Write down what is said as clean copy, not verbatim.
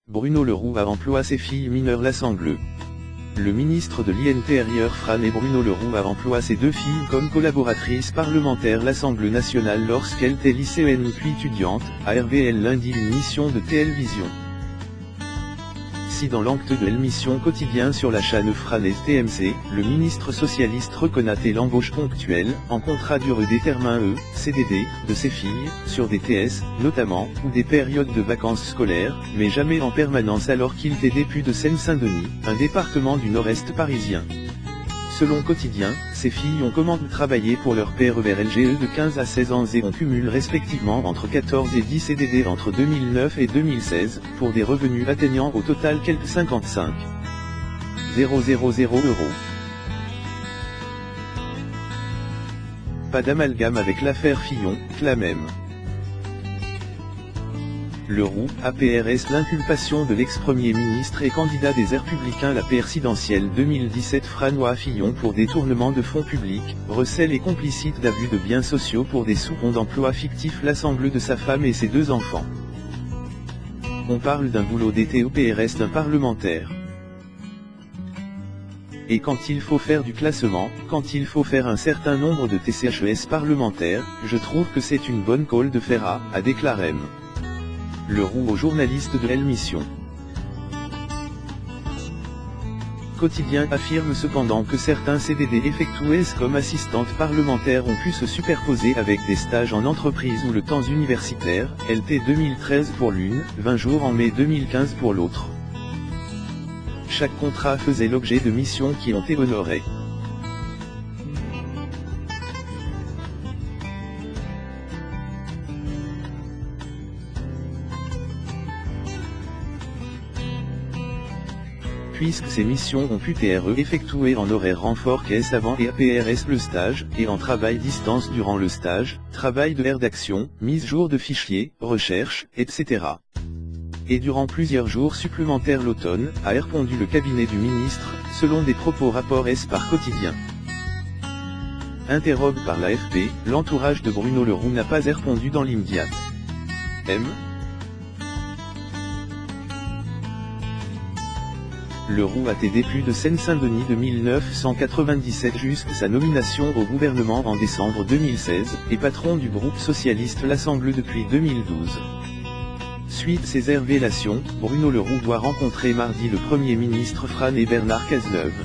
Bruno Le Roux a emploie ses filles mineures l'Assemblée. Le ministre de l'Intérieur Fran et Bruno Le Roux a emploie ses deux filles comme collaboratrices parlementaires l'Assemblée nationale lorsqu'elle était lycéenne puis étudiante, à RVL lundi une mission de télévision. Si dans l'encte de l'émission quotidien sur la chaîne Fran et TMC, le ministre socialiste reconnaît l'embauche ponctuelle, en contrat durée déterminée, CDD, de ses filles, sur des TS, notamment, ou des périodes de vacances scolaires, mais jamais en permanence alors qu'il était député de Seine-Saint-Denis, un département du nord-est parisien. Selon Quotidien, ces filles ont commencé travailler pour leur père vers LGE de 15 à 16 ans et on cumule respectivement entre 14 et 10 CDD entre 2009 et 2016, pour des revenus atteignant au total quelques 55 000 €. Pas d'amalgame avec l'affaire Fillon, la même. Le Roux, APRS. L'inculpation de l'ex-premier ministre et candidat des Républicains à la présidentielle 2017 François Fillon pour détournement de fonds publics, recel et complicite d'abus de biens sociaux pour des sous-ronds d'emploi fictifs l'Assemblée de sa femme et ses deux enfants. On parle d'un boulot d'été au PRS d'un parlementaire. Et quand il faut faire du classement, quand il faut faire un certain nombre de TCHES parlementaires, je trouve que c'est une bonne call de faire a déclaré Le Roux aux journalistes de l'émission. Quotidien affirme cependant que certains CDD effectués comme assistantes parlementaires ont pu se superposer avec des stages en entreprise ou le temps universitaire, LT 2013 pour l'une, 20 jours en mai 2015 pour l'autre. Chaque contrat faisait l'objet de missions qui ont été honorées. Puisque ces missions ont pu être effectuées en horaire renfort caisse avant et APRS le stage, et en travail distance durant le stage, travail de rédaction, mise jour de fichiers, recherche, etc. Et durant plusieurs jours supplémentaires l'automne, a répondu le cabinet du ministre, selon des propos rapport S par Quotidien. Interrogué par l'AFP, l'entourage de Bruno Le Roux n'a pas répondu dans l'immédiat. Le Roux a été député de Seine-Saint-Denis de 1997 jusqu'à sa nomination au gouvernement en décembre 2016, et patron du groupe socialiste l'Assemblée depuis 2012. Suite ces révélations, Bruno Le Roux doit rencontrer mardi le Premier ministre Fran et Bernard Cazeneuve.